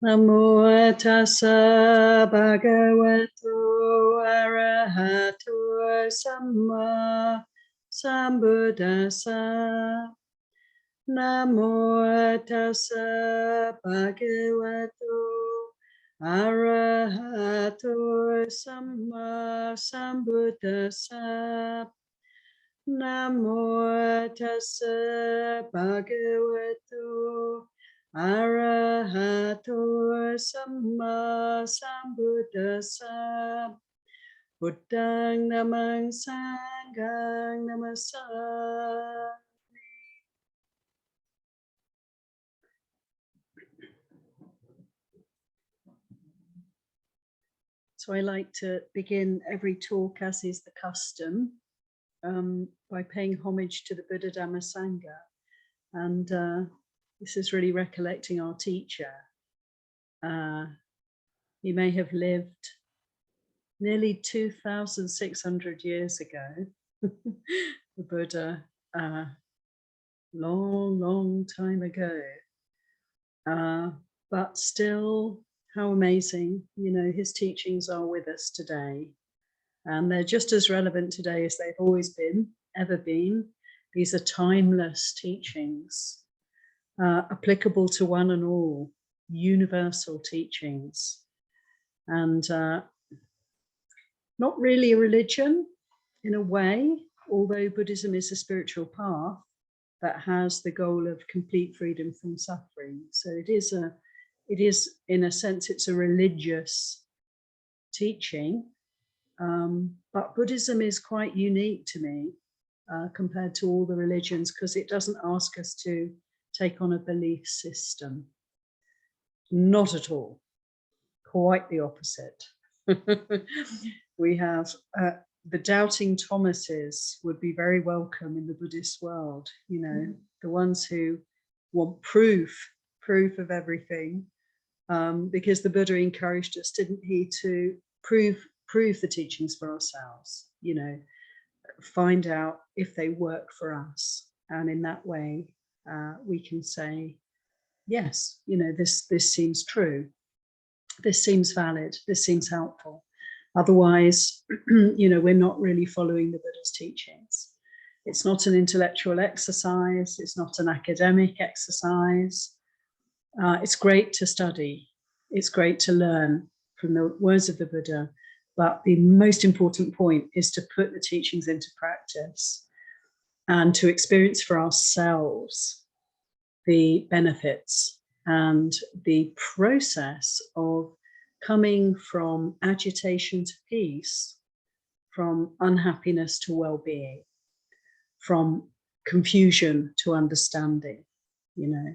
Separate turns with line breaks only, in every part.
Namo tassa bhagavato arahato samma sambuddhassa. Namo tassa bhagavato arahato samma sambuddhassa. Namo tassa bhagavato arahato samma sambuddhassa. Buddhang namang sanghang namasami. So I like to begin every talk, as is the custom, by paying homage to the Buddha Dhamma Sangha. And this is really recollecting our teacher. He may have lived nearly 2,600 years ago, the Buddha, long time ago. But still, how amazing, you know, his teachings are with us today. And they're just as relevant today as they've always been, ever been. These are timeless teachings, applicable to one and all, universal teachings. And not really a religion in a way, although Buddhism is a spiritual path that has the goal of complete freedom from suffering. So it is, in a sense, it's a religious teaching. But Buddhism is quite unique to me compared to all the religions, because it doesn't ask us to take on a belief system. Not at all. Quite the opposite. We have the doubting Thomases would be very welcome in the Buddhist world. You know, the ones who want proof of everything, because the Buddha encouraged us, didn't he, to prove the teachings for ourselves, you know, find out if they work for us. And in that way, we can say, yes, you know, this seems true. This seems valid. This seems helpful. Otherwise, you know, we're not really following the Buddha's teachings. It's not an intellectual exercise. It's not an academic exercise. It's great to study. It's great to learn from the words of the Buddha. But the most important point is to put the teachings into practice and to experience for ourselves the benefits and the process of coming from agitation to peace, from unhappiness to well-being, from confusion to understanding, you know,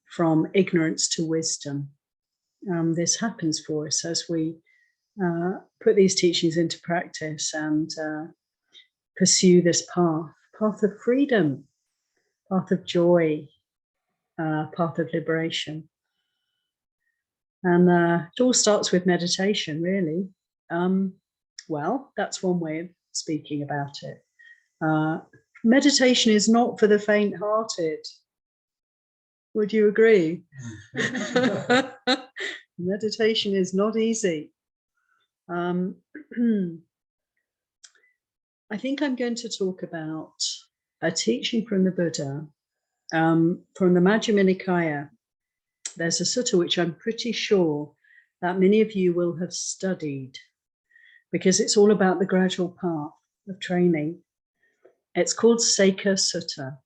from ignorance to wisdom. This happens for us as we put these teachings into practice and pursue this path of freedom, path of joy, path of liberation. And it all starts with meditation, really. Well, that's one way of speaking about it. Meditation is not for the faint-hearted. Would you agree? Meditation is not easy. I think I'm going to talk about a teaching from the Buddha, from the Majjhima Nikaya. There's a sutta which I'm pretty sure that many of you will have studied, because it's all about the gradual path of training. It's called Sekha Sutta,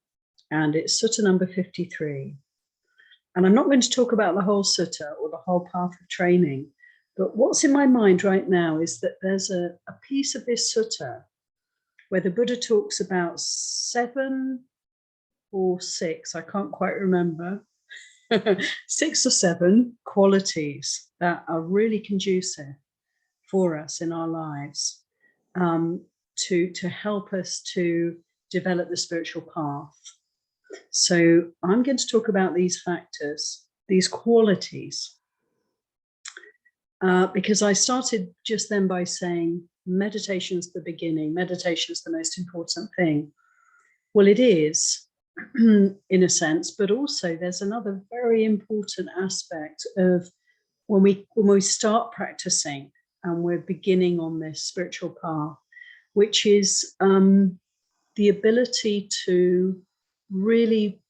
and it's Sutta number 53. And I'm not going to talk about the whole sutta or the whole path of training, but what's in my mind right now is that there's a piece of this sutta where the Buddha talks about 7 or 6, I can't quite remember, 6 or 7 qualities that are really conducive for us in our lives, to help us to develop the spiritual path. So I'm going to talk about these factors, these qualities, because I started just then by saying meditation's the beginning, meditation's the most important thing. Well, it is, in a sense, but also there's another very important aspect of when we start practicing and we're beginning on this spiritual path, which is the ability to really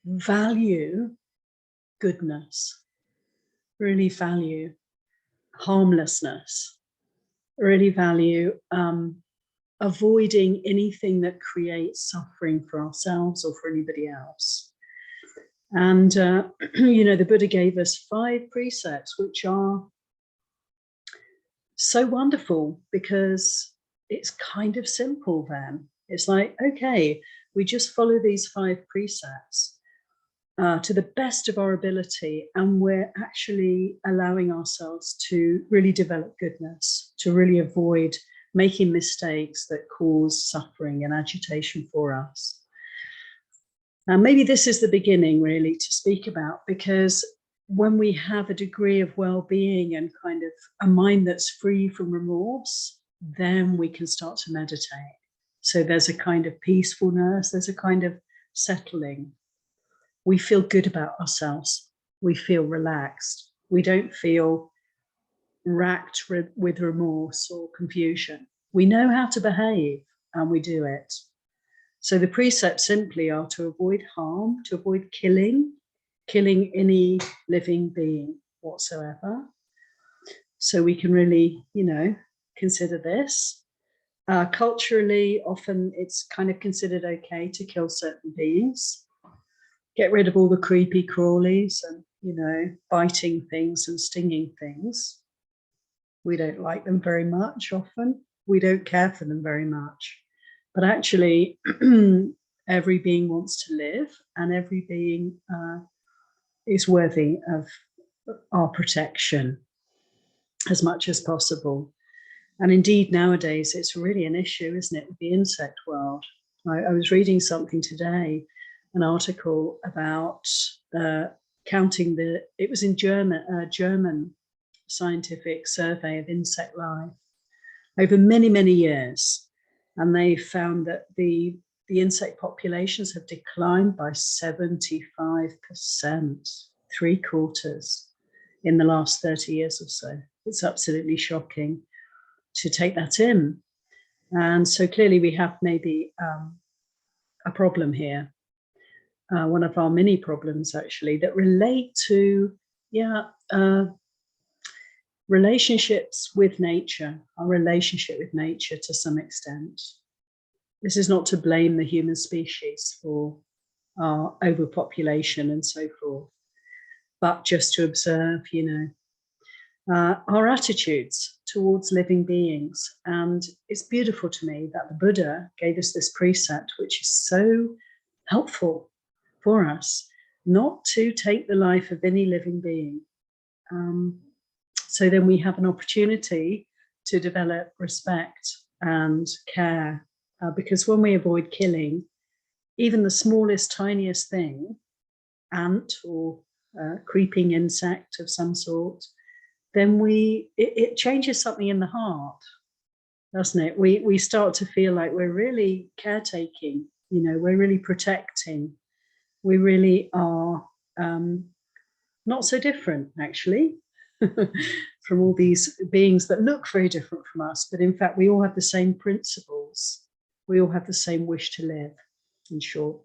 value goodness, really value harmlessness, really value avoiding anything that creates suffering for ourselves or for anybody else. And, you know, the Buddha gave us 5 precepts, which are so wonderful because it's kind of simple then. It's like, okay, we just follow these 5 precepts to the best of our ability, and we're actually allowing ourselves to really develop goodness, to really avoid making mistakes that cause suffering and agitation for us. And maybe this is the beginning really to speak about, because when we have a degree of well-being and kind of a mind that's free from remorse, then we can start to meditate. So there's a kind of peacefulness, there's a kind of settling. We feel good about ourselves. We feel relaxed. We don't feel racked with remorse or confusion. We know how to behave and we do it. So the precepts simply are to avoid harm, to avoid killing any living being whatsoever. So we can really, you know, consider this. Culturally, often it's kind of considered okay to kill certain beings. Get rid of all the creepy crawlies and, you know, biting things and stinging things. We don't like them very much often. We don't care for them very much. But actually, every being wants to live, and every being is worthy of our protection as much as possible. And indeed, nowadays, it's really an issue, isn't it, with the insect world? I was reading something today, an article about counting it was in German scientific survey of insect life over many, many years. And they found that the insect populations have declined by 75%, 3/4 in the last 30 years or so. It's absolutely shocking to take that in. And so clearly we have maybe a problem here. One of our many problems actually that relate to, relationships with nature, our relationship with nature to some extent. This is not to blame the human species for our overpopulation and so forth, but just to observe, you know, our attitudes towards living beings. And it's beautiful to me that the Buddha gave us this precept, which is so helpful for us, not to take the life of any living being. So then we have an opportunity to develop respect and care, because when we avoid killing, even the smallest, tiniest thing, ant or creeping insect of some sort, then it changes something in the heart, doesn't it? We start to feel like we're really caretaking, you know, we're really protecting. We really are not so different, actually, from all these beings that look very different from us. But in fact, we all have the same principles. We all have the same wish to live, in short.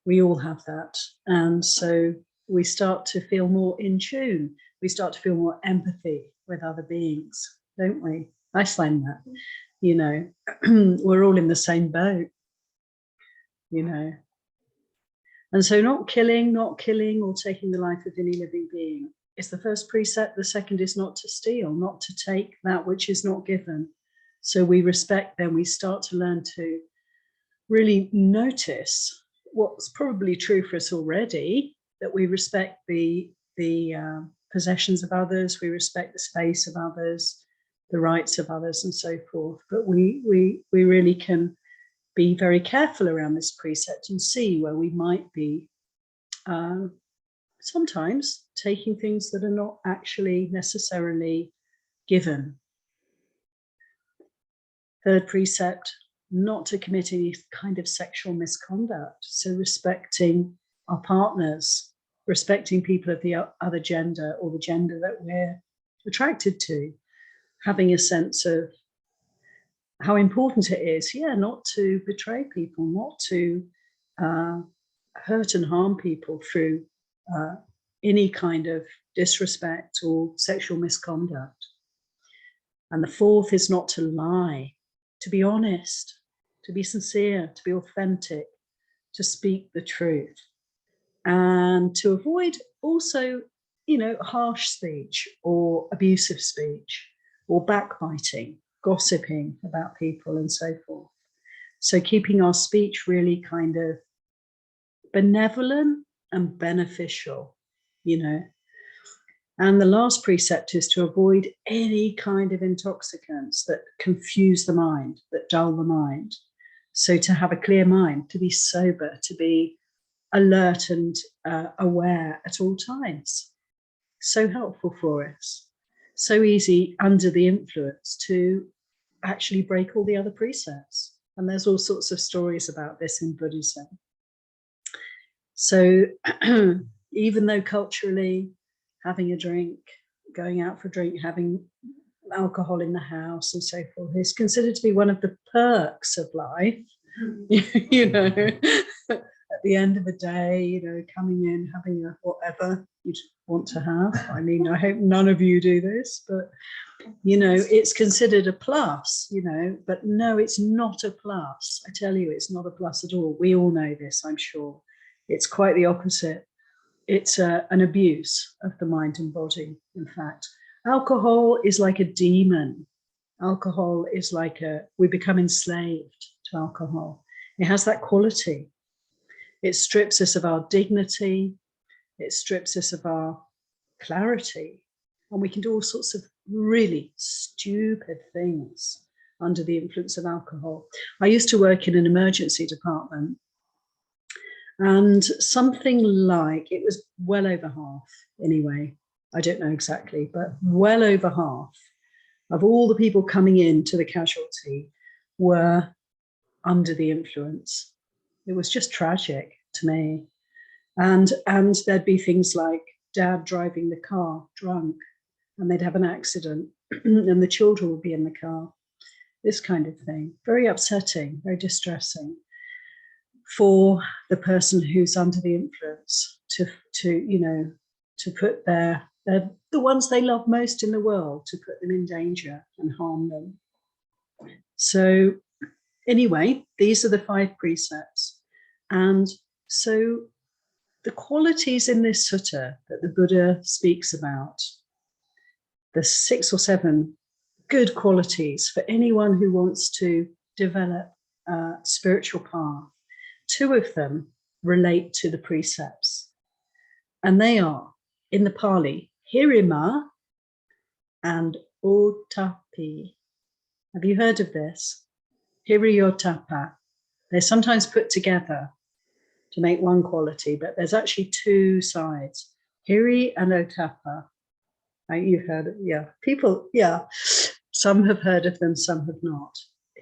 We all have that. And so we start to feel more in tune. We start to feel more empathy with other beings, don't we? I find that, you know, we're all in the same boat, you know. And so not killing or taking the life of any living being is the first precept. The second is not to steal, not to take that which is not given. So we respect them. We start to learn to really notice what's probably true for us already, that we respect the possessions of others, we respect the space of others, the rights of others, and so forth. But we really can be very careful around this precept and see where we might be sometimes taking things that are not actually necessarily given. Third precept, not to commit any kind of sexual misconduct. So respecting our partners respecting people of the other gender or the gender that we're attracted to, having a sense of how important it is, not to betray people, not to hurt and harm people through any kind of disrespect or sexual misconduct. And the fourth is not to lie, to be honest, to be sincere, to be authentic, to speak the truth, and to avoid also, harsh speech or abusive speech or backbiting, gossiping about people and so forth. So keeping our speech really kind of benevolent and beneficial, And the last precept is to avoid any kind of intoxicants that confuse the mind, that dull the mind. So to have a clear mind, to be sober, to be alert and aware at all times. So helpful for us. So easy under the influence to actually break all the other precepts. And there's all sorts of stories about this in Buddhism. So even though culturally, having a drink, going out for a drink, having alcohol in the house and so forth is considered to be one of the perks of life, at the end of the day, coming in, having a whatever you'd want to have. I mean, I hope none of you do this, but, it's considered a plus, but no, it's not a plus. I tell you, it's not a plus at all. We all know this, I'm sure. It's quite the opposite. It's an abuse of the mind and body, in fact. Alcohol is like a demon. Alcohol is like we become enslaved to alcohol. It has that quality. It strips us of our dignity. It strips us of our clarity. And we can do all sorts of really stupid things under the influence of alcohol. I used to work in an emergency department, and something like, it was well over half anyway, I don't know exactly, but well over half of all the people coming in to the casualty were under the influence. It was just tragic to me. And there'd be things like dad driving the car drunk, and they'd have an accident and the children would be in the car. This kind of thing. Very upsetting, very distressing for the person who's under the influence to put the ones they love most in the world, to put them in danger and harm them. So anyway, these are the 5 precepts. And so the qualities in this sutta that the Buddha speaks about, the 6 or 7 good qualities for anyone who wants to develop a spiritual path, 2 of them relate to the precepts. And they are, in the Pali, Hirima and Ottapi. Have you heard of this? Hiri-ottappa. They're sometimes put together to make one quality, but there's actually 2 sides. Hiri and Ottappa. You've heard of, people, some have heard of them, some have not.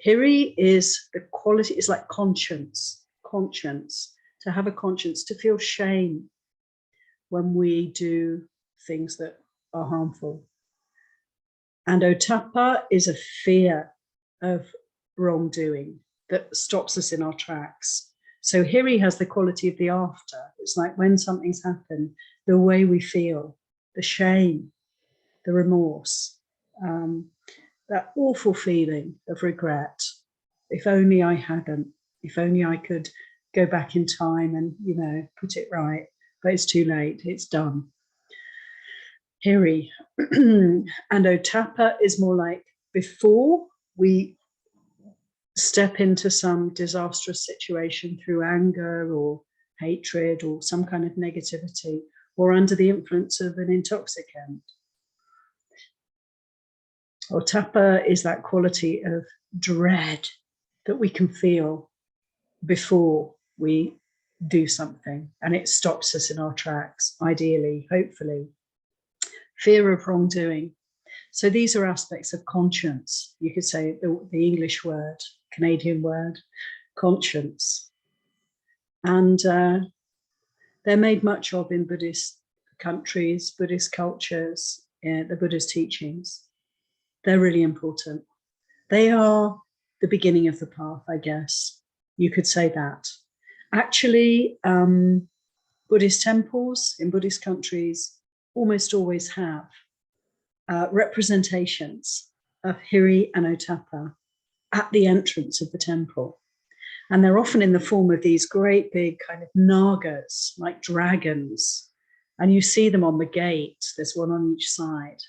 Hiri is the quality, it's like conscience, to have a conscience, to feel shame when we do things that are harmful. And Ottappa is a fear of wrongdoing that stops us in our tracks. So Hiri has the quality of the after. It's like when something's happened, the way we feel, the shame, the remorse, that awful feeling of regret. If only I hadn't, if only I could go back in time and, put it right, but it's too late, it's done. Hiri. And Ottappa is more like before we step into some disastrous situation through anger or hatred or some kind of negativity, or under the influence of an intoxicant. Ottappa is that quality of dread that we can feel before we do something, and it stops us in our tracks, ideally, hopefully. Fear of wrongdoing. So these are aspects of conscience. You could say the English word, Canadian word, conscience. And They're made much of in Buddhist countries, Buddhist cultures, the Buddha's teachings. They're really important. They are the beginning of the path, I guess. You could say that. Actually, Buddhist temples in Buddhist countries almost always have representations of Hiri and Otapa at the entrance of the temple. And they're often in the form of these great big kind of nagas, like dragons. And you see them on the gate. There's one on each side.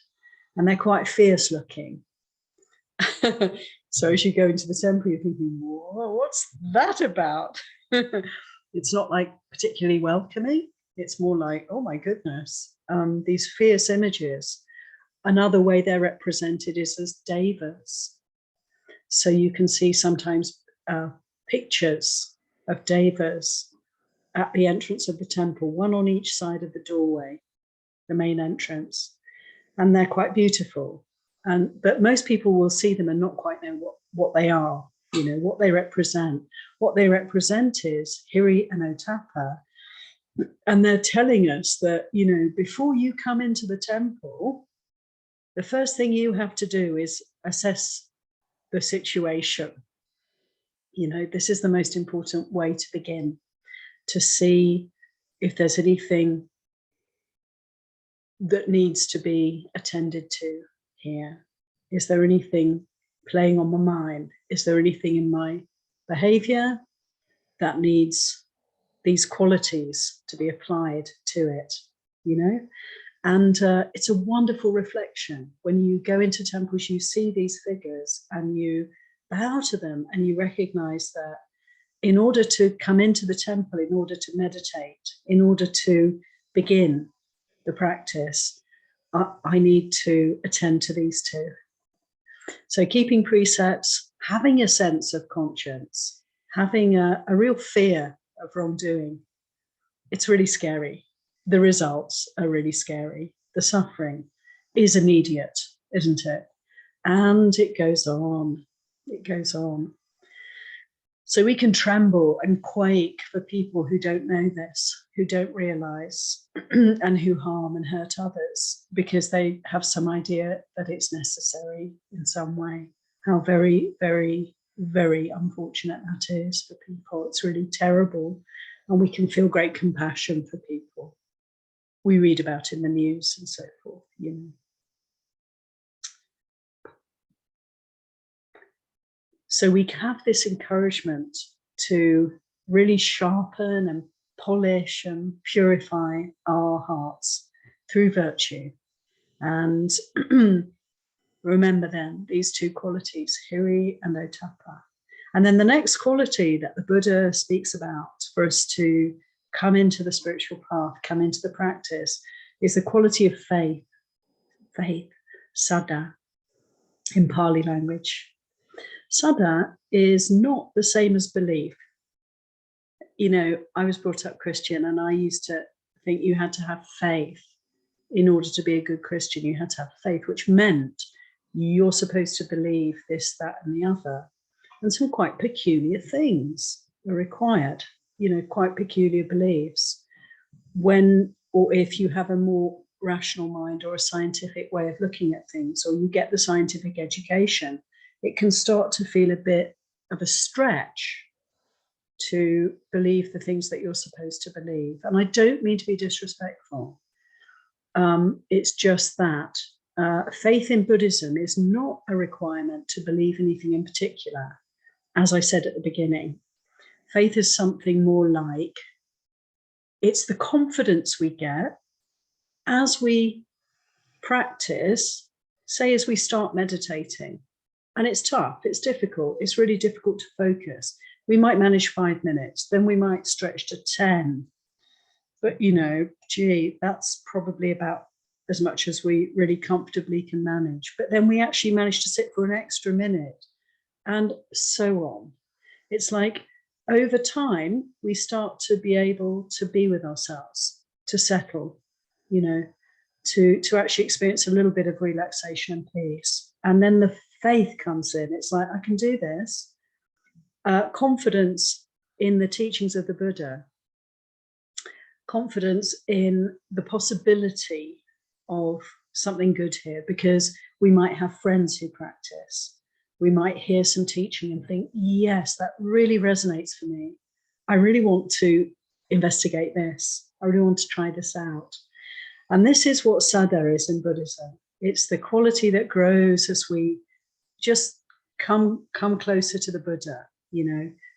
And they're quite fierce looking. So as you go into the temple, you're thinking, whoa, what's that about? It's not like particularly welcoming. It's more like, oh my goodness, these fierce images. Another way they're represented is as devas. So you can see sometimes pictures of devas at the entrance of the temple, one on each side of the doorway, the main entrance, and they're quite beautiful. But most people will see them and not quite know what they are, what they represent. What they represent is Hiri and Otapa, and they're telling us that, before you come into the temple, the first thing you have to do is assess the situation. This is the most important way to begin, to see if there's anything that needs to be attended to here. Is there anything playing on my mind? Is there anything in my behavior that needs these qualities to be applied to it, And it's a wonderful reflection. When you go into temples, you see these figures and you bow to them and you recognize that in order to come into the temple, in order to meditate, in order to begin the practice, I need to attend to these two. So keeping precepts, having a sense of conscience, having a real fear of wrongdoing. It's really scary. The results are really scary. The suffering is immediate, isn't it? And it goes on. It goes on. So we can tremble and quake for people who don't know this, who don't realize, and who harm and hurt others because they have some idea that it's necessary in some way. How very, very, very unfortunate that is for people. It's really terrible. And we can feel great compassion for people. We read about in the news and so forth, So we have this encouragement to really sharpen and polish and purify our hearts through virtue. And remember then these two qualities, Hiri and Otapa. And then the next quality that the Buddha speaks about for us to come into the spiritual path, come into the practice, is the quality of faith. Faith, saddha, in Pali language. Saddha is not the same as belief. I was brought up Christian and I used to think you had to have faith in order to be a good Christian. You had to have faith, which meant you're supposed to believe this, that, and the other. And some quite peculiar things are required, quite peculiar beliefs. When, or if you have a more rational mind or a scientific way of looking at things, or you get the scientific education, it can start to feel a bit of a stretch to believe the things that you're supposed to believe. And I don't mean to be disrespectful. It's just that faith in Buddhism is not a requirement to believe anything in particular. As I said at the beginning, faith is something more like, it's the confidence we get as we practice, say as we start meditating. And it's tough, it's difficult, it's really difficult to focus. We might manage 5 minutes, then we might stretch to 10. But, that's probably about as much as we really comfortably can manage. But then we actually manage to sit for an extra minute and so on. It's like over time, we start to be able to be with ourselves, to settle, to actually experience a little bit of relaxation and peace. And then the faith comes in. It's like, I can do this. Confidence in the teachings of the Buddha confidence in the possibility of something good here, because we might have friends who practice. We might hear some teaching and think, yes, that really resonates for me. I really want to investigate this. I really want to try this out. And this is what Saddha is in Buddhism. It's the quality that grows as we just come closer to the Buddha,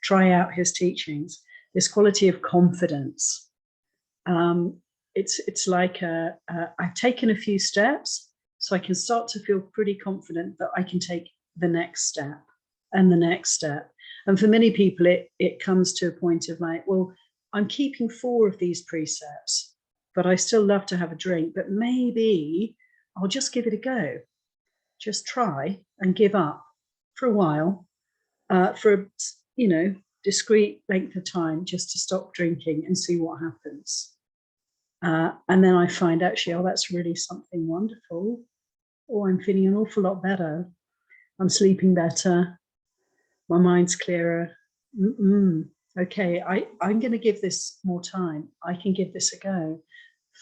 try out his teachings, this quality of confidence. It's like I've taken a few steps, so I can start to feel pretty confident that I can take the next step and the next step. And for many people, it comes to a point of like, well, I'm keeping 4 of these precepts, but I still love to have a drink, but maybe I'll just give it a go. Just try and give up for a while, for a discrete length of time, just to stop drinking and see what happens. And then I find actually, oh, that's really something wonderful. Oh, I'm feeling an awful lot better. I'm sleeping better. My mind's clearer. Okay, I'm going to give this more time. I can give this a go.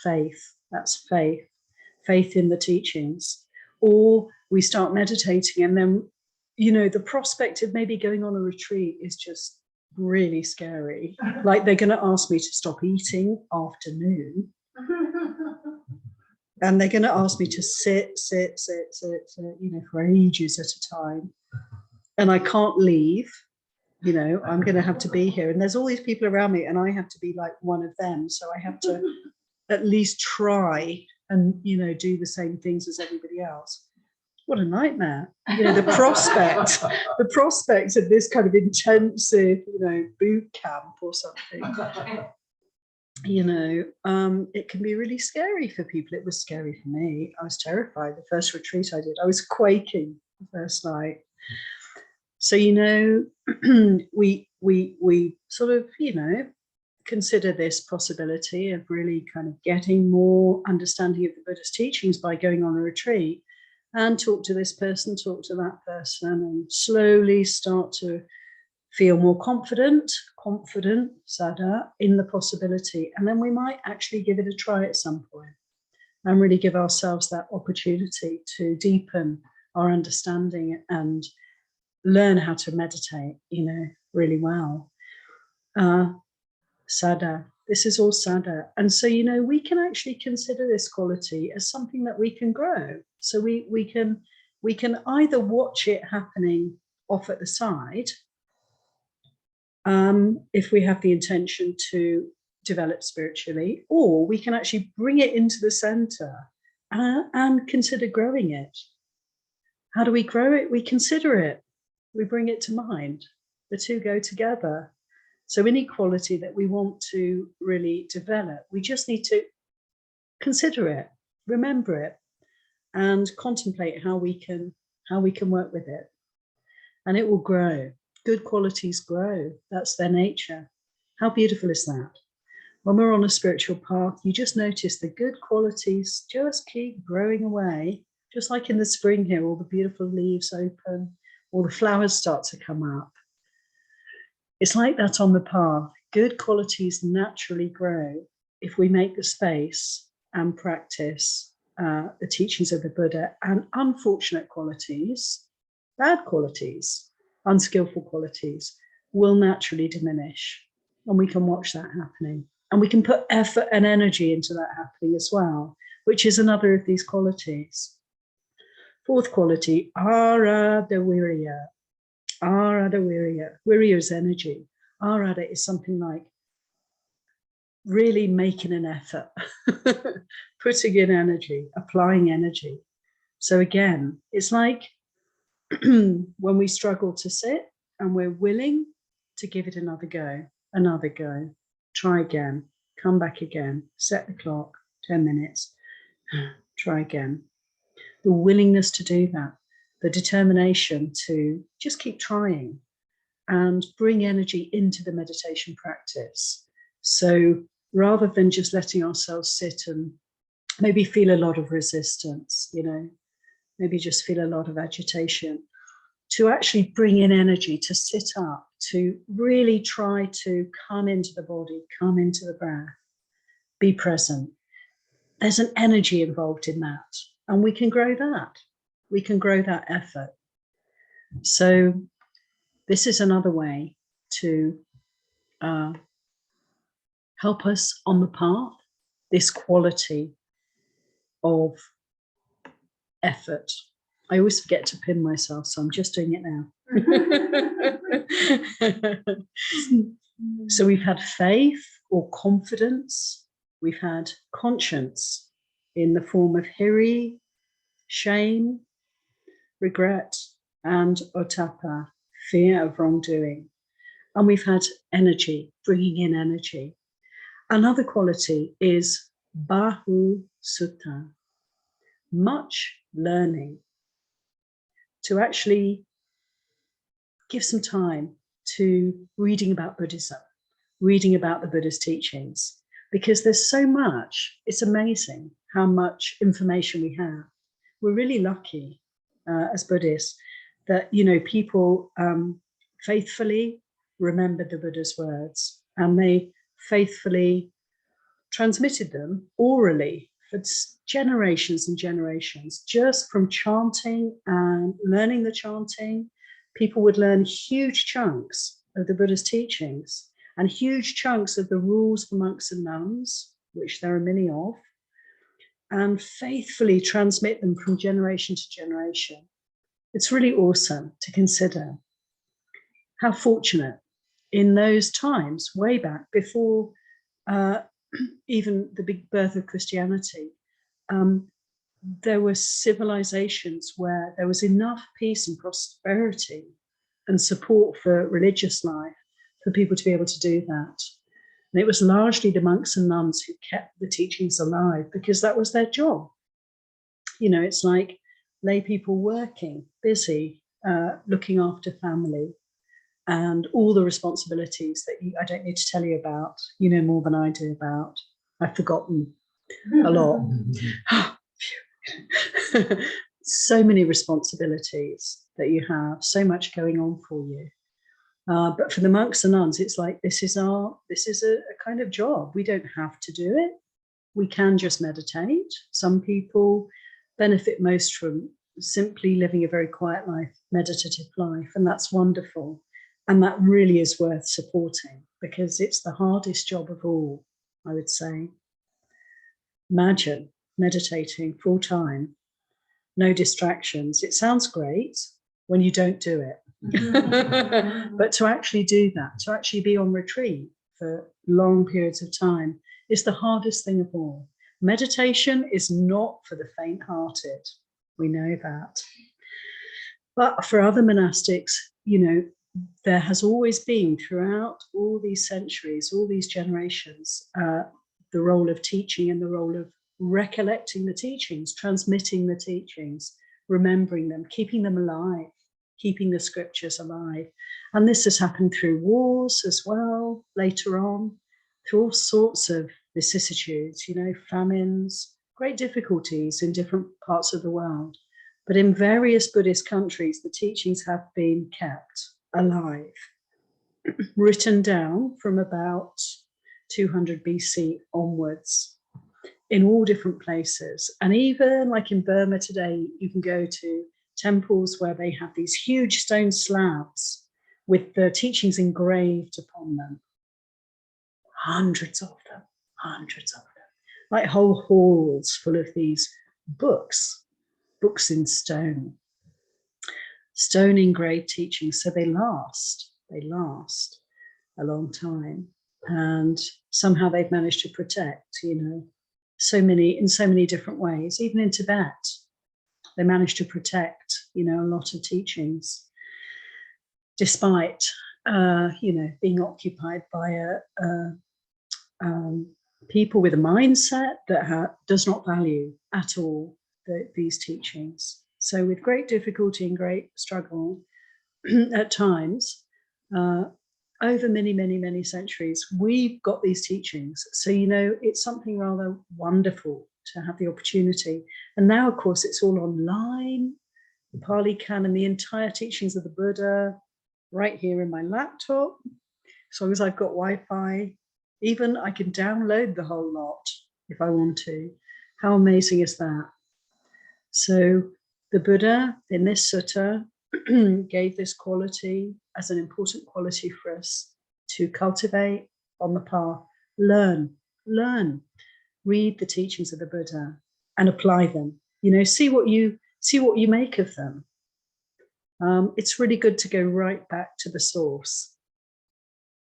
Faith, that's faith. Faith in the teachings. Or we start meditating, and then, the prospect of maybe going on a retreat is just really scary. Like they're going to ask me to stop eating after noon. And they're going to ask me to sit, for ages at a time. And I can't leave, I'm going to have to be here. And there's all these people around me, and I have to be like one of them. So I have to at least try and, do the same things as everybody else. What a nightmare. The prospect of this kind of intensive, boot camp or something. It can be really scary for people. It was scary for me. I was terrified. The first retreat I did, I was quaking the first night. So, we sort of, consider this possibility of really kind of getting more understanding of the Buddha's teachings by going on a retreat and talk to this person, talk to that person, and slowly start to feel more confident, Saddha, in the possibility. And then we might actually give it a try at some point and really give ourselves that opportunity to deepen our understanding and learn how to meditate, really well. Saddha, this is all Saddha. And so, we can actually consider this quality as something that we can grow. So we can either watch it happening off at the side, if we have the intention to develop spiritually, or we can actually bring it into the center and consider growing it. How do we grow it? We consider it. We bring it to mind. The two go together. So any quality that we want to really develop, we just need to consider it, remember it, and contemplate how we can work with it. And it will grow. Good qualities grow. That's their nature. How beautiful is that? When we're on a spiritual path, you just notice the good qualities just keep growing away. Just like in the spring here, all the beautiful leaves open, all the flowers start to come up. It's like that on the path. Good qualities naturally grow if we make the space and practice the teachings of the Buddha. And unfortunate qualities, bad qualities, unskillful qualities will naturally diminish. And we can watch that happening. And we can put effort and energy into that happening as well, which is another of these qualities. Fourth quality, Aradaviriya. Aradaviriya. Virya is energy. Arada is something like really making an effort, putting in energy, applying energy. So again, it's like when we struggle to sit and we're willing to give it another go, try again, come back again, set the clock, 10 minutes, try again. The willingness to do that, the determination to just keep trying and bring energy into the meditation practice. So rather than just letting ourselves sit and maybe feel a lot of resistance, maybe just feel a lot of agitation, to actually bring in energy, to sit up, to really try to come into the body, come into the breath, be present. There's an energy involved in that, and we can grow that. We can grow that effort. So this is another way to help us on the path, this quality of effort. I always forget to pin myself, so I'm just doing it now. So we've had faith or confidence. We've had conscience in the form of hiri, shame, regret, and otapa, fear of wrongdoing. And we've had energy, bringing in energy. Another quality is bahu sutta, much learning, to actually give some time to reading about Buddhism, reading about the Buddha's teachings, because there's so much. It's amazing how much information we have. We're really lucky as Buddhists that, you know, people faithfully remembered the Buddha's words, and they faithfully transmitted them orally for generations and generations, just from chanting and learning the chanting. People would learn huge chunks of the Buddha's teachings and huge chunks of the rules for monks and nuns, which there are many of, and faithfully transmit them from generation to generation. It's really awesome to consider how fortunate in those times, way back before even the big birth of Christianity, there were civilizations where there was enough peace and prosperity and support for religious life for people to be able to do that. And it was largely the monks and nuns who kept the teachings alive because that was their job. You know, it's like lay people working, busy, looking after family, and all the responsibilities that I don't need to tell you about, you know more than I do about. I've forgotten a lot. So many responsibilities that you have, so much going on for you. But for the monks and nuns, it's like, this is a kind of job. We don't have to do it. We can just meditate. Some people benefit most from simply living a very quiet life, meditative life, and that's wonderful. And that really is worth supporting because it's the hardest job of all, I would say. Imagine meditating full time, no distractions. It sounds great when you don't do it. But to actually do that, to actually be on retreat for long periods of time is the hardest thing of all. Meditation is not for the faint-hearted. We know that. But for other monastics, you know, there has always been throughout all these centuries, all these generations, the role of teaching and the role of recollecting the teachings, transmitting the teachings, remembering them, keeping them alive, keeping the scriptures alive. And this has happened through wars as well, later on, through all sorts of vicissitudes, you know, famines, great difficulties in different parts of the world. But in various Buddhist countries, the teachings have been kept alive, written down from about 200 BC onwards in all different places. And even like in Burma today, you can go to temples where they have these huge stone slabs with the teachings engraved upon them. Hundreds of them, like whole halls full of these books in stone engraved teachings. So they last a long time. And somehow they've managed to protect, you know, in so many different ways. Even in Tibet, they managed to protect, you know, a lot of teachings, despite, you know, being occupied by people with a mindset that does not value at all these teachings. So with great difficulty and great struggle at times, over many centuries, we've got these teachings. So, you know, it's something rather wonderful to have the opportunity. And now, of course, it's all online, the Pali Canon, the entire teachings of the Buddha, right here in my laptop. As long as I've got Wi-Fi, Even I can download the whole lot if I want to. How amazing is that? So the Buddha in this sutta gave this quality as an important quality for us to cultivate on the path. Learn, read the teachings of the Buddha and apply them. You know, see what you make of them. It's really good to go right back to the source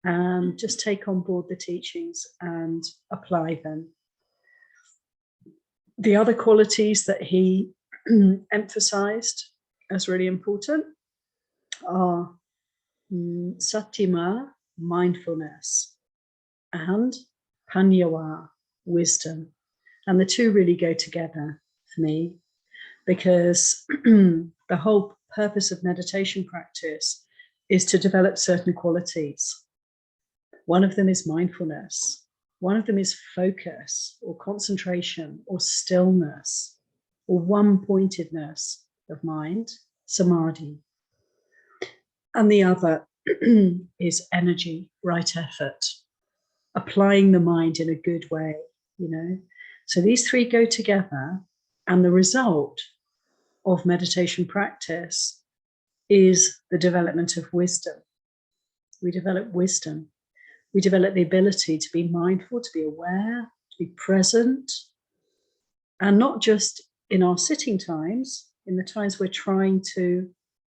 and just take on board the teachings and apply them. The other qualities that he emphasized as really important are satima, mindfulness, and panyawa, wisdom. And the two really go together for me, because the whole purpose of meditation practice is to develop certain qualities. One of them is mindfulness. One of them is focus or concentration or stillness or one-pointedness of mind, samadhi. And the other is energy, right effort, applying the mind in a good way, you know. So these three go together, and the result of meditation practice is the development of wisdom. We develop wisdom. We develop the ability to be mindful, to be aware, to be present, and not just in our sitting times, in the times we're trying to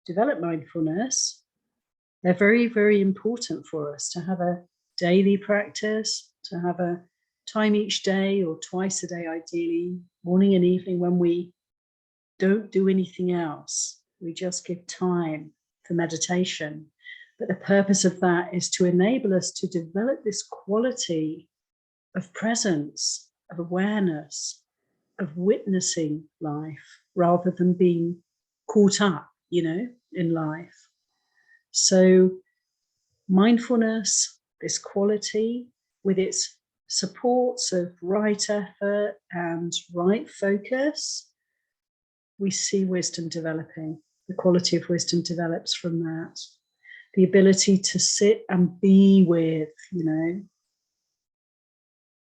develop mindfulness. They're very, very important for us to have a daily practice, to have a time each day or twice a day, ideally, morning and evening, when we don't do anything else. We just give time for meditation. But the purpose of that is to enable us to develop this quality of presence, of awareness, of witnessing life, rather than being caught up, you know, in life. So mindfulness, this quality, with its supports of right effort and right focus, we see wisdom developing. The quality of wisdom develops from that. The ability to sit and be with, you know,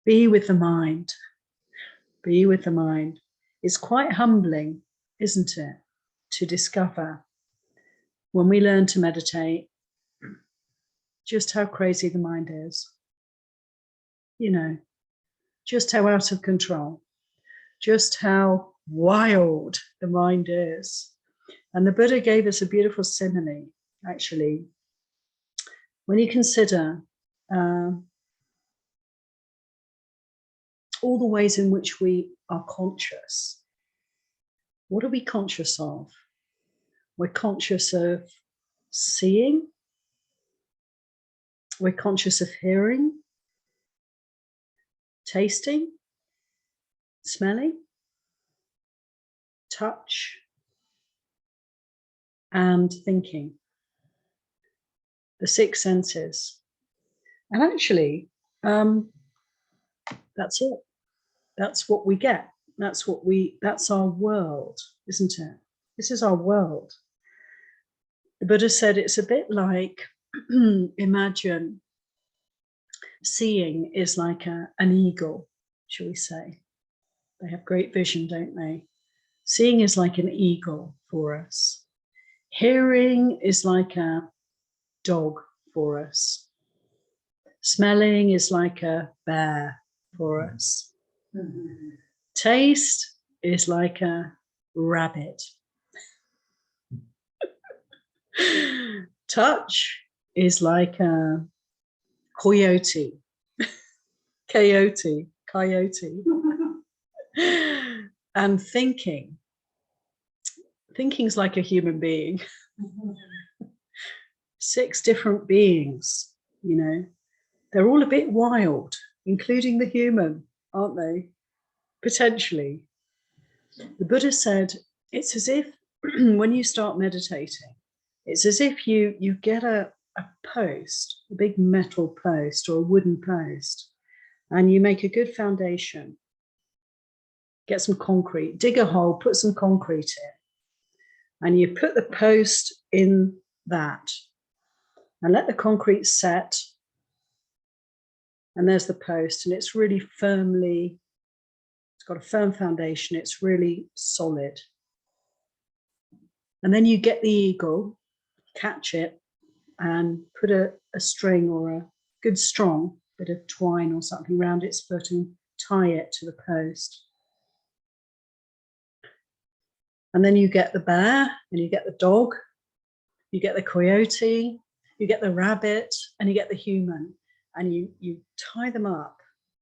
be with the mind. Be with the mind. It's quite humbling, isn't it, to discover when we learn to meditate just how crazy the mind is. You know, just how out of control, just how wild the mind is. And the Buddha gave us a beautiful simile, actually. When you consider all the ways in which we are conscious, what are we conscious of? We're conscious of seeing. We're conscious of hearing, tasting, smelling, touch, and thinking. The six senses. And actually, that's it. That's what we get. That's our world, isn't it? This is our world. The Buddha said it's a bit like, imagine seeing is like an eagle, shall we say. They have great vision, don't they? Seeing is like an eagle for us. Hearing is like a dog for us. Smelling is like a bear for us. Mm-hmm. Taste is like a rabbit. Touch is like a coyote. Coyote. And thinking's like a human being. 6 different beings, you know. They're all a bit wild, including the human, aren't they? Potentially. The Buddha said, it's as if when you start meditating, it's as if you get a post, a big metal post or a wooden post, and you make a good foundation. Get some concrete, dig a hole, put some concrete in, and you put the post in that and let the concrete set. And there's the post, and it's really firmly, it's got a firm foundation, it's really solid. And then you get the eagle, catch it, and put a string or a good strong bit of twine or something around its foot and tie it to the post. And then you get the bear, and you get the dog, you get the coyote, you get the rabbit, and you get the human. And you tie them up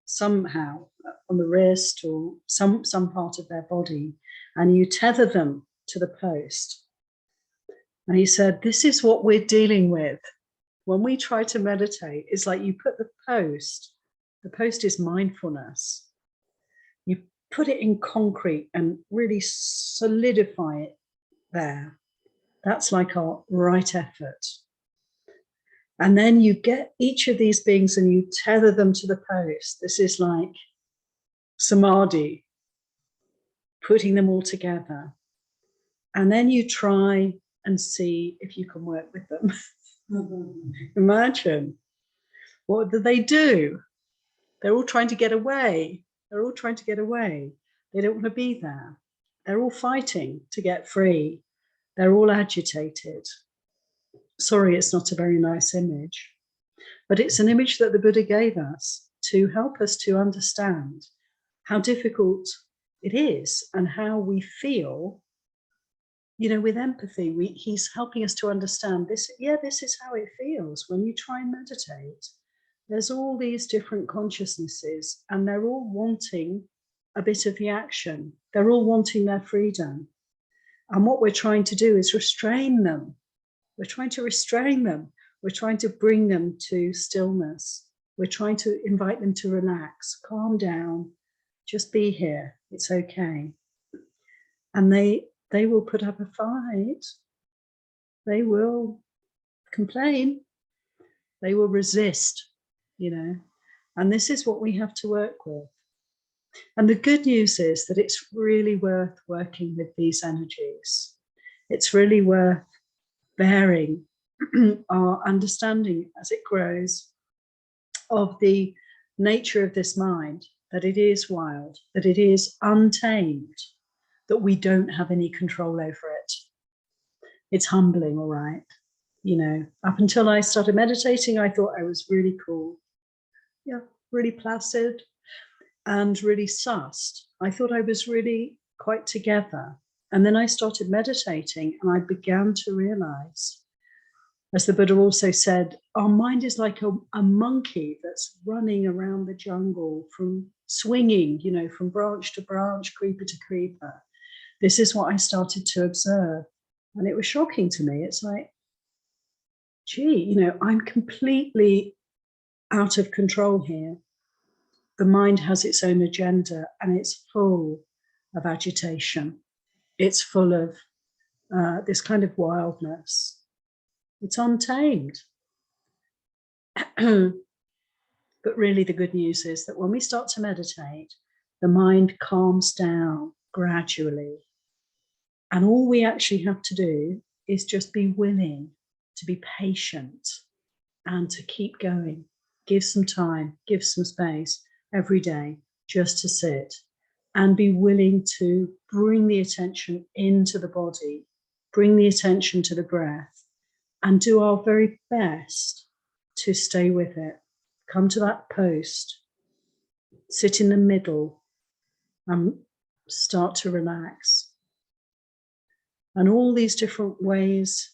somehow on the wrist or some part of their body, and you tether them to the post. And he said, this is what we're dealing with when we try to meditate. It's like you put the post is mindfulness. You put it in concrete and really solidify it there. That's like our right effort. And then you get each of these beings and you tether them to the post. This is like samadhi, putting them all together. And then you try and see if you can work with them. Imagine, what do? They're all trying to get away. They're all trying to get away. They don't want to be there. They're all fighting to get free. They're all agitated. Sorry, it's not a very nice image, but it's an image that the Buddha gave us to help us to understand how difficult it is and how we feel, you know, with empathy. He's helping us to understand this. Yeah, this is how it feels when you try and meditate. There's all these different consciousnesses, and they're all wanting a bit of the action. They're all wanting their freedom. And what we're trying to do is restrain them. We're trying to restrain them. We're trying to bring them to stillness. We're trying to invite them to relax, calm down, just be here. It's okay. And they will put up a fight. They will complain. They will resist, you know. And this is what we have to work with. And the good news is that it's really worth working with these energies. It's really worth bearing our understanding as it grows of the nature of this mind, that it is wild, that it is untamed, that we don't have any control over it. It's humbling, all right. You know, up until I started meditating, I thought I was really cool. Yeah, really placid and really sussed. I thought I was really quite together. And then I started meditating and I began to realize, as the Buddha also said, our mind is like a monkey that's running around the jungle, from swinging, you know, from branch to branch, creeper to creeper. This is what I started to observe. And it was shocking to me. It's like, gee, you know, I'm completely out of control here. The mind has its own agenda and it's full of agitation. It's full of this kind of wildness. It's untamed. But really the good news is that when we start to meditate, the mind calms down gradually. And all we actually have to do is just be willing to be patient and to keep going. Give some time, give some space every day just to sit and be willing to bring the attention into the body, bring the attention to the breath, and do our very best to stay with it. Come to that post, sit in the middle, and start to relax. And all these different ways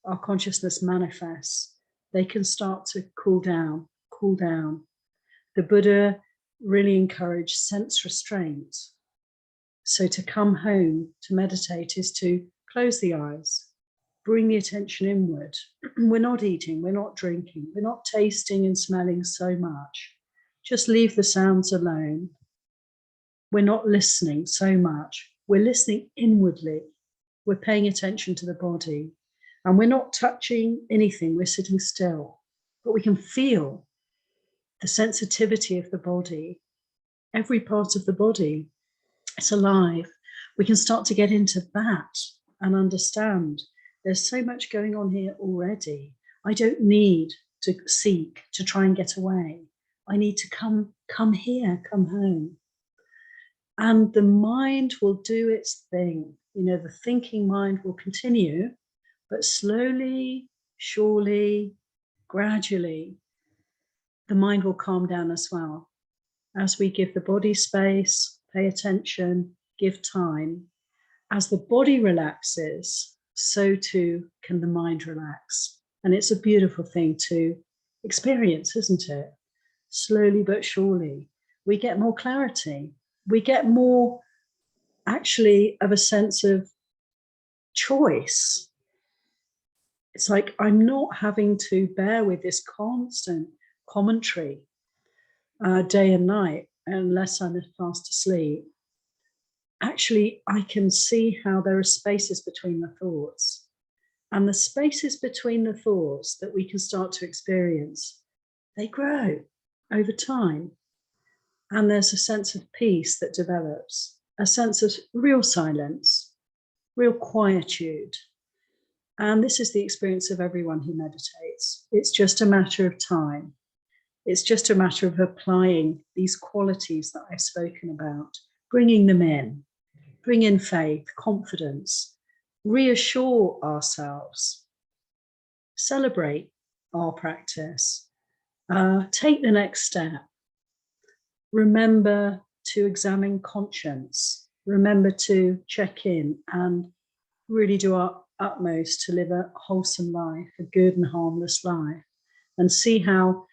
our consciousness manifests, they can start to cool down, cool down. The Buddha really encouraged sense restraint. So to come home to meditate is to close the eyes, bring the attention inward. We're not eating, we're not drinking, we're not tasting and smelling so much. Just leave the sounds alone. We're not listening so much. We're listening inwardly. We're paying attention to the body. And we're not touching anything, we're sitting still. But we can feel the sensitivity of the body. Every part of the body is alive. We can start to get into that and understand there's so much going on here already. I don't need to seek to try and get away. I need to come here, come home. And the mind will do its thing. You know, the thinking mind will continue, but slowly, surely, gradually, the mind will calm down as well. As we give the body space, pay attention, give time, as the body relaxes, so too can the mind relax. And it's a beautiful thing to experience, isn't it? Slowly but surely, we get more clarity. We get more, actually, of a sense of choice. It's like I'm not having to bear with this constant commentary day and night, unless I'm fast asleep. Actually, I can see how there are spaces between the thoughts. And the spaces between the thoughts that we can start to experience, they grow over time. And there's a sense of peace that develops, a sense of real silence, real quietude. And this is the experience of everyone who meditates. It's just a matter of time. It's just a matter of applying these qualities that I've spoken about, bringing them in, bring in faith, confidence, reassure ourselves, celebrate our practice, take the next step. Remember to examine conscience, remember to check in and really do our utmost to live a wholesome life, a good and harmless life, and see how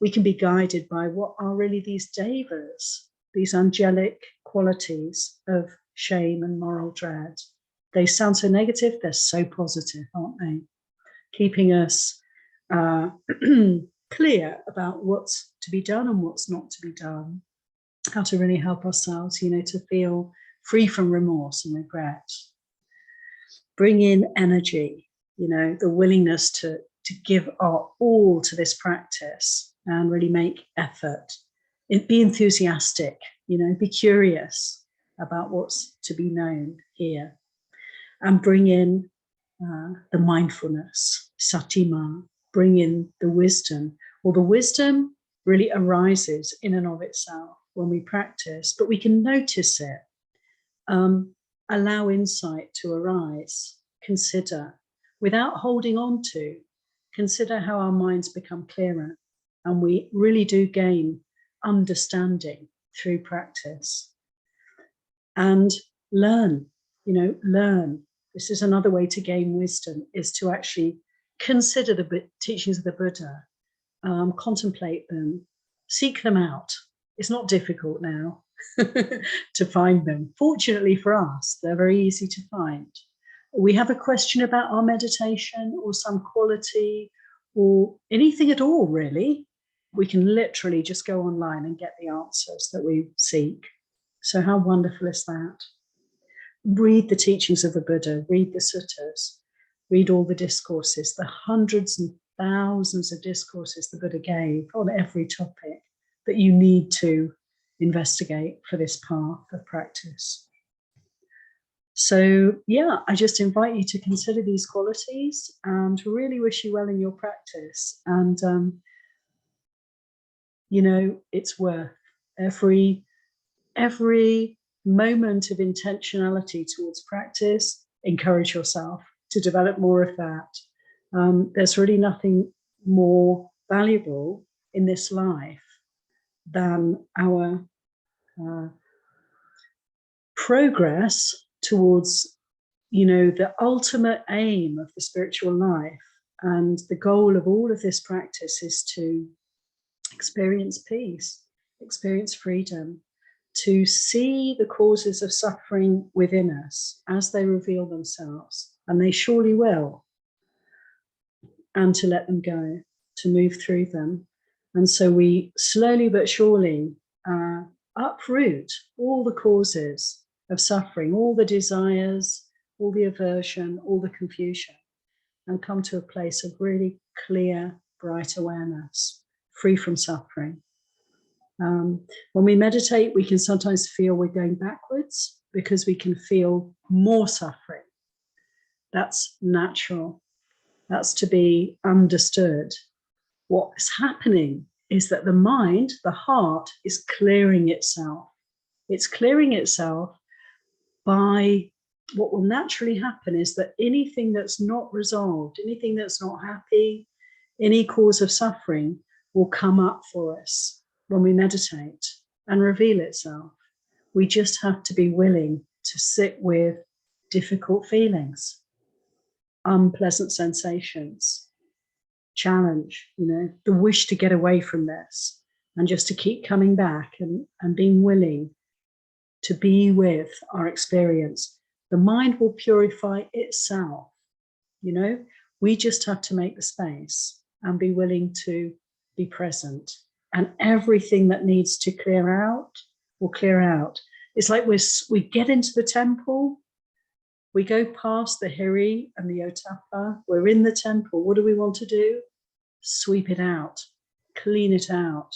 we can be guided by what are really these devas, these angelic qualities of shame and moral dread. They sound so negative, they're so positive, aren't they? Keeping us clear about what's to be done and what's not to be done, how to really help ourselves, you know, to feel free from remorse and regret. Bring in energy, you know, the willingness to give our all to this practice and really make effort. Be enthusiastic, you know, be curious about what's to be known here. And bring in the mindfulness, satima, bring in the wisdom. Well, the wisdom really arises in and of itself when we practice, but we can notice it, allow insight to arise, consider, without holding on to, consider how our minds become clearer, and we really do gain understanding through practice. And learn, you know, learn. This is another way to gain wisdom, is to actually consider the teachings of the Buddha, contemplate them, seek them out. It's not difficult now to find them. Fortunately for us, they're very easy to find. We have a question about our meditation or some quality or anything at all, really, we can literally just go online and get the answers that we seek. So how wonderful is that? Read the teachings of the Buddha, read the suttas, read all the discourses, the hundreds and thousands of discourses the Buddha gave on every topic that you need to investigate for this path of practice. So yeah, I just invite you to consider these qualities and really wish you well in your practice. And you know, it's worth every moment of intentionality towards practice. Encourage yourself to develop more of that. There's really nothing more valuable in this life than our progress towards, you know, the ultimate aim of the spiritual life. And the goal of all of this practice is to experience peace, experience freedom, to see the causes of suffering within us as they reveal themselves, and they surely will, and to let them go, to move through them. And so we slowly but surely uproot all the causes of suffering, all the desires, all the aversion, all the confusion, and come to a place of really clear, bright awareness, free from suffering. When we meditate, we can sometimes feel we're going backwards because we can feel more suffering. That's natural. That's to be understood. What's happening is that the mind, the heart, is clearing itself. It's clearing itself by what will naturally happen is that anything that's not resolved, anything that's not happy, any cause of suffering will come up for us when we meditate and reveal itself. We just have to be willing to sit with difficult feelings, unpleasant sensations, challenge, the wish to get away from this and just to keep coming back and being willing to be with our experience. The mind will purify itself. We just have to make the space and be willing to be present. And everything that needs to clear out will clear out. It's like we get into the temple, we go past the Hiri and the Otapa, we're in the temple. What do we want to do? Sweep it out, clean it out.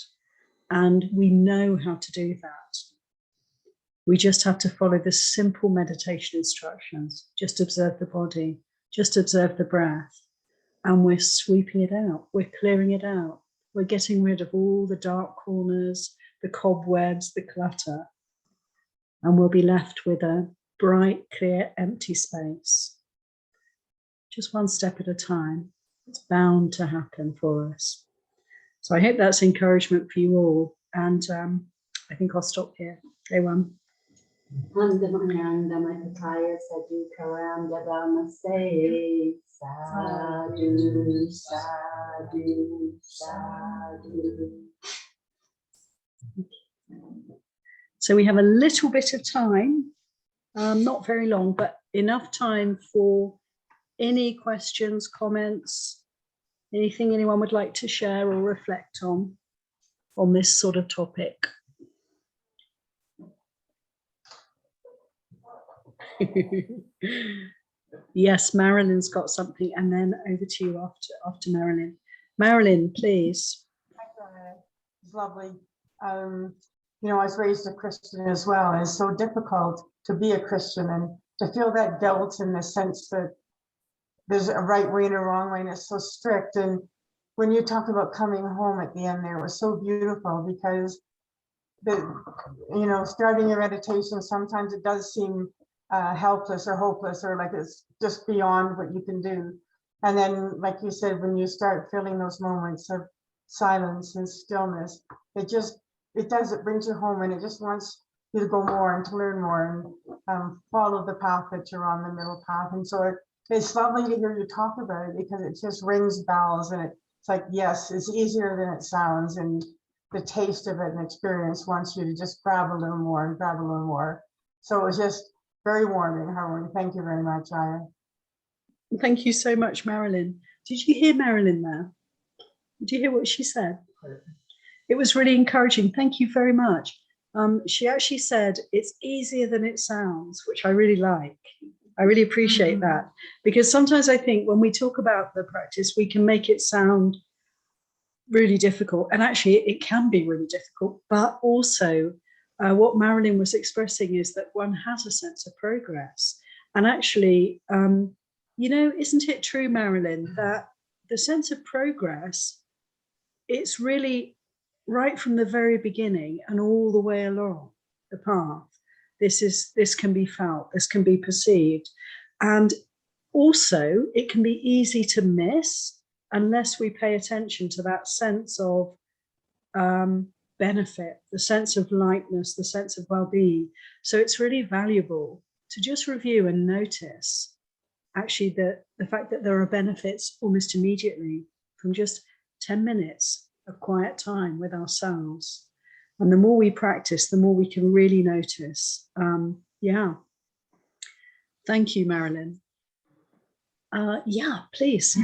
And we know how to do that. We just have to follow the simple meditation instructions. Just observe the body, just observe the breath. And we're sweeping it out, we're clearing it out. We're getting rid of all the dark corners, the cobwebs, the clutter. And we'll be left with a bright, clear, empty space. Just one step at a time. It's bound to happen for us. So I hope that's encouragement for you all. And I think I'll stop here. Day one.
Andamanandamatakaya Sadhu Karanda Namaste. Sadhu, sadhu, sadhu.
So we have a little bit of time, not very long, but enough time for any questions, comments, anything anyone would like to share or reflect on this sort of topic. Yes, Marilyn's got something, and then over to you after Marilyn. Marilyn, please.
It's lovely. I was raised a Christian as well, and it's so difficult to be a Christian and to feel that guilt in the sense that there's a right way and a wrong way, and it's so strict. And when you talk about coming home at the end there, it was so beautiful because starting your meditation, sometimes it does seem helpless or hopeless, or like it's just beyond what you can do. And then, like you said, when you start feeling those moments of silence and stillness, it brings you home, and it just wants you to go more and to learn more and follow the path that you're on, the middle path. And so it's lovely to hear you talk about it, because it just rings bells, and it's like, yes, it's easier than it sounds, and the taste of it and experience wants you to just grab a little more and grab a little more. So it was just very warming, Harwin. Thank you very much, Aya.
Thank you so much, Marilyn. Did you hear Marilyn there? Did you hear what she said? It was really encouraging. Thank you very much. She actually said it's easier than it sounds, which I really like. I really appreciate that, because sometimes I think when we talk about the practice, we can make it sound really difficult, and actually it can be really difficult, but also what Marilyn was expressing is that one has a sense of progress. And actually, isn't it true, Marilyn, that the sense of progress, it's really right from the very beginning and all the way along the path. This can be felt, this can be perceived. And also it can be easy to miss unless we pay attention to that sense of benefit, the sense of lightness, the sense of well-being. So it's really valuable to just review and notice actually the fact that there are benefits almost immediately from just 10 minutes of quiet time with ourselves. And the more we practice, the more we can really notice. Thank you, Marilyn. Please.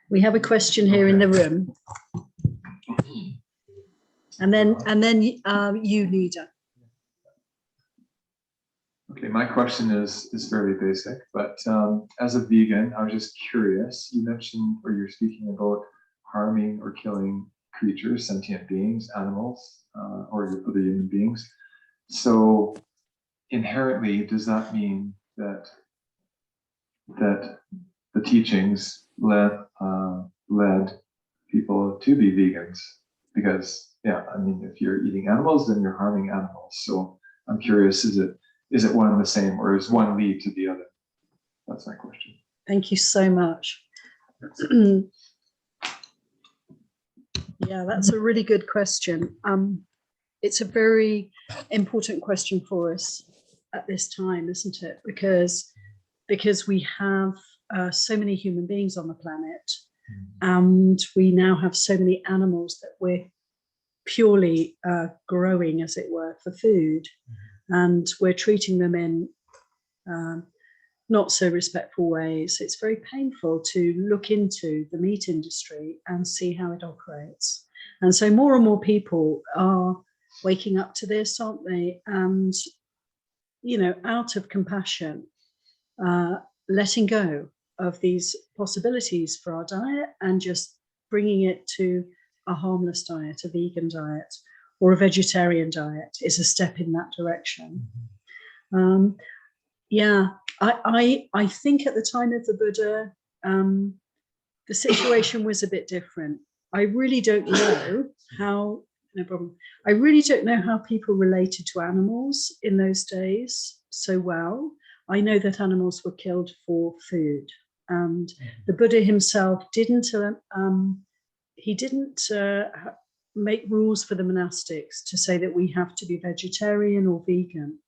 We have a question here in the room. And then you, Nida.
Okay, my question is fairly basic, but as a vegan, I was just curious. You mentioned, or you're speaking about harming or killing creatures, sentient beings, animals, or other human beings. So inherently, does that mean that the teachings led people to be vegans? Because, yeah, I mean, if you're eating animals, then you're harming animals. So I'm curious, is it one and the same, or does one lead to the other? That's my question.
Thank you so much. Yeah, that's a really good question. It's a very important question for us at this time, isn't it? Because we have so many human beings on the planet, and we now have so many animals that we're purely growing, as it were, for food, and we're treating them in not so respectful ways. It's very painful to look into the meat industry and see how it operates. And so more and more people are waking up to this, aren't they? And, you know, out of compassion, letting go of these possibilities for our diet and just bringing it to a harmless diet, a vegan diet, or a vegetarian diet is a step in that direction. Yeah, I think at the time of the Buddha, the situation was a bit different. I really don't know how, no problem. I really don't know how people related to animals in those days so well. I know that animals were killed for food, and the Buddha himself didn't make rules for the monastics to say that we have to be vegetarian or vegan.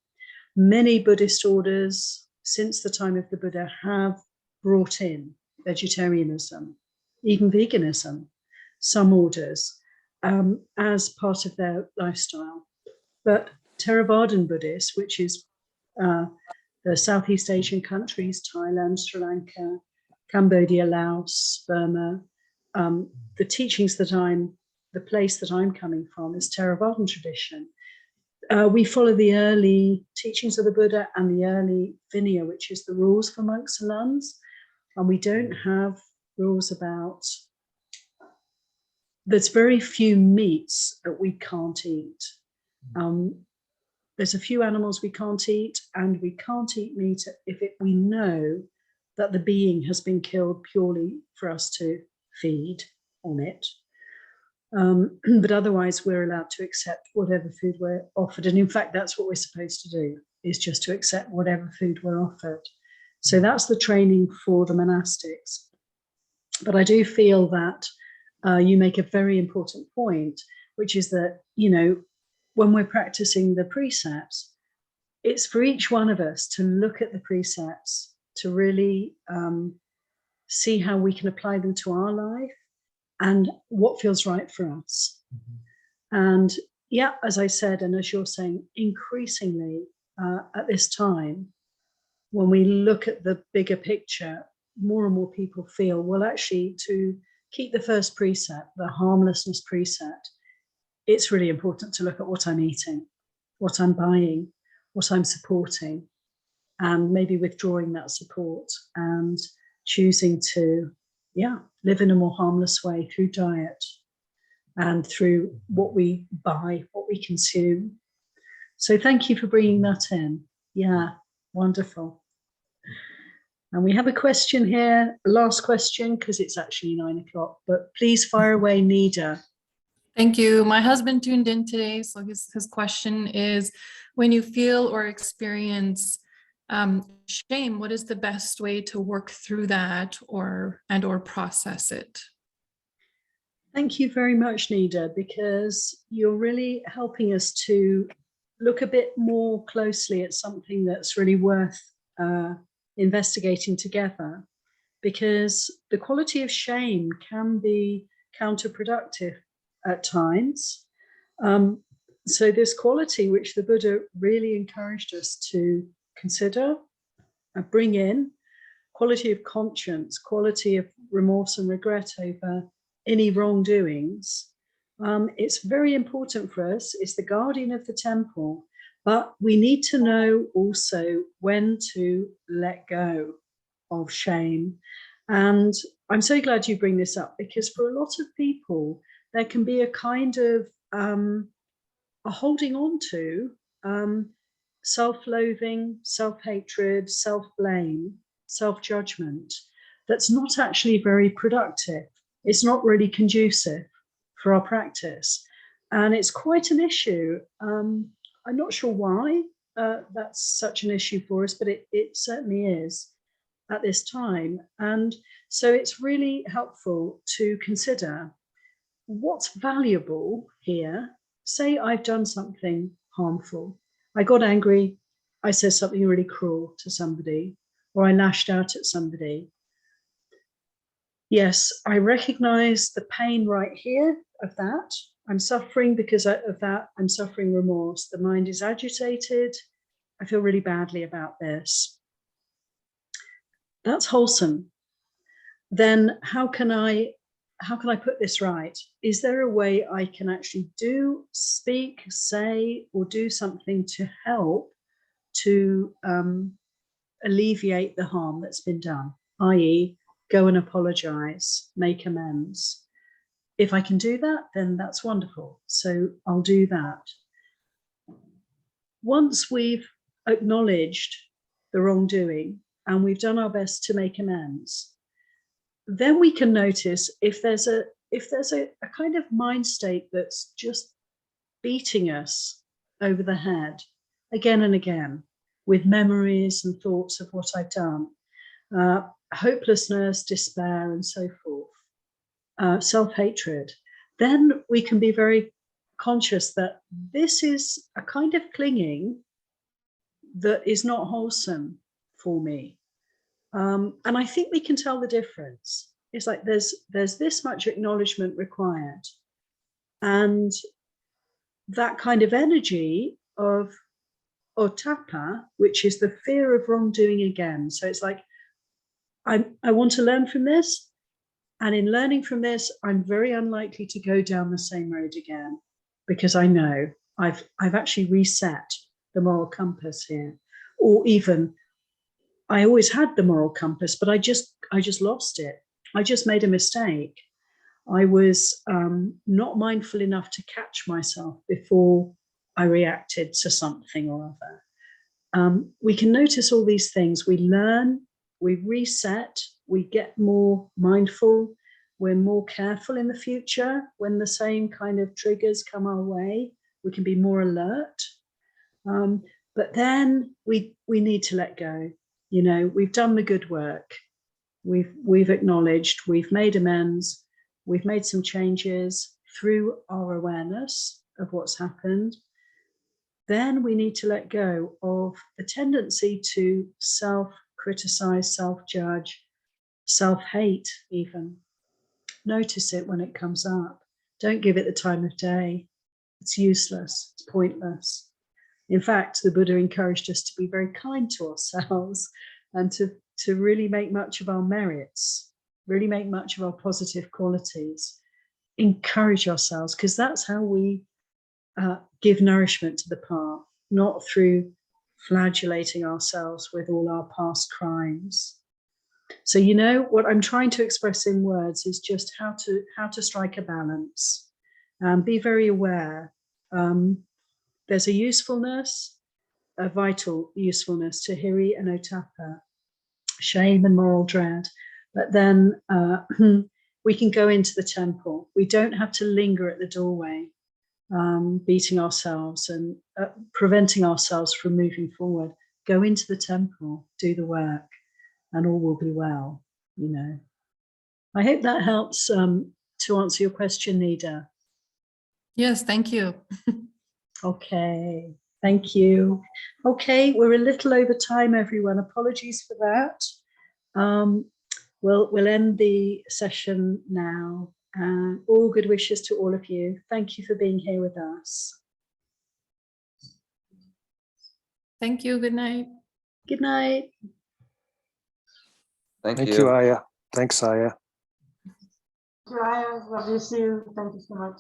Many Buddhist orders since the time of the Buddha have brought in vegetarianism, even veganism, some orders, as part of their lifestyle. But Theravadan Buddhists, which is the Southeast Asian countries, Thailand, Sri Lanka, Cambodia, Laos, Burma, the teachings the place that I'm coming from is Theravadan tradition. We follow the early teachings of the Buddha and the early Vinaya, which is the rules for monks and nuns. And we don't have rules about, there's very few meats that we can't eat. There's a few animals we can't eat, and we can't eat meat if we know that the being has been killed purely for us to feed on it. But otherwise, we're allowed to accept whatever food we're offered. And in fact, that's what we're supposed to do, is just to accept whatever food we're offered. So that's the training for the monastics. But I do feel that you make a very important point, which is that, you know, when we're practicing the precepts, it's for each one of us to look at the precepts, to really see how we can apply them to our life and what feels right for us. And yeah, as I said, and as you're saying, increasingly at this time, when we look at the bigger picture, more and more people feel, well, actually, to keep the first precept, the harmlessness precept, it's really important to look at what I'm eating, what I'm buying, what I'm supporting, and maybe withdrawing that support and choosing to, live in a more harmless way through diet and through what we buy, what we consume. So thank you for bringing that in. Yeah, wonderful. And we have a question here, last question, because it's actually 9 o'clock, but please fire away, Nida.
Thank you. My husband tuned in today. So his question is, when you feel or experience shame, what is the best way to work through that or process it?
Thank you very much, Nida, because you're really helping us to look a bit more closely at something that's really worth investigating together, because the quality of shame can be counterproductive at times. So this quality, which the Buddha really encouraged us to consider, bring in, quality of conscience, quality of remorse and regret over any wrongdoings, it's very important for us. It's the guardian of the temple, but we need to know also when to let go of shame. And I'm so glad you bring this up, because for a lot of people, there can be a kind of a holding on to self-loathing, self-hatred, self-blame, self-judgment that's not actually very productive. It's not really conducive for our practice. And it's quite an issue. I'm not sure why that's such an issue for us, but it certainly is at this time. And so it's really helpful to consider what's valuable here. Say I've done something harmful. I got angry. I said something really cruel to somebody, or I lashed out at somebody. Yes, I recognize the pain right here of that. I'm suffering because of that. I'm suffering remorse. The mind is agitated. I feel really badly about this. That's wholesome. Then how can I put this right? Is there a way I can actually speak, say, or do something to help to alleviate the harm that's been done, i.e., go and apologize, make amends? If I can do that, then that's wonderful. So I'll do that. Once we've acknowledged the wrongdoing and we've done our best to make amends, then we can notice if there's a kind of mind state that's just beating us over the head again and again with memories and thoughts of what I've done, hopelessness, despair, and so forth, self-hatred, then we can be very conscious that this is a kind of clinging that is not wholesome for me. And I think we can tell the difference. It's like there's this much acknowledgement required. And that kind of energy of otapa, which is the fear of wrongdoing again. So it's like, I want to learn from this. And in learning from this, I'm very unlikely to go down the same road again, because I know I've actually reset the moral compass here. Or even, I always had the moral compass, but I just lost it. I just made a mistake. I was not mindful enough to catch myself before I reacted to something or other. We can notice all these things. We learn, we reset, we get more mindful, we're more careful in the future. When the same kind of triggers come our way, we can be more alert. But then we need to let go. You know, we've done the good work. We've acknowledged, we've made amends, we've made some changes through our awareness of what's happened. Then we need to let go of the tendency to self-criticize, self-judge, self-hate even. Notice it when it comes up. Don't give it the time of day. It's useless, it's pointless. In fact, the Buddha encouraged us to be very kind to ourselves and to really make much of our merits, really make much of our positive qualities. Encourage ourselves, because that's how we give nourishment to the path, not through flagellating ourselves with all our past crimes. So, you know, what I'm trying to express in words is just how to strike a balance. Be very aware. There's a usefulness, a vital usefulness to hiri and otapa, shame and moral dread. But then we can go into the temple. We don't have to linger at the doorway, beating ourselves and preventing ourselves from moving forward. Go into the temple, do the work, and all will be well, you know. I hope that helps to answer your question, Nida.
Yes, thank you.
Okay, thank you. Okay, we're a little over time, everyone. Apologies for that. We'll end the session now. All good wishes to all of you. Thank you for being here with us.
Thank you. Good night.
Good night.
Thank
Thank
you.
you, Aya. Thanks, Aya.
Aya, love you, Sue. Thank you so much.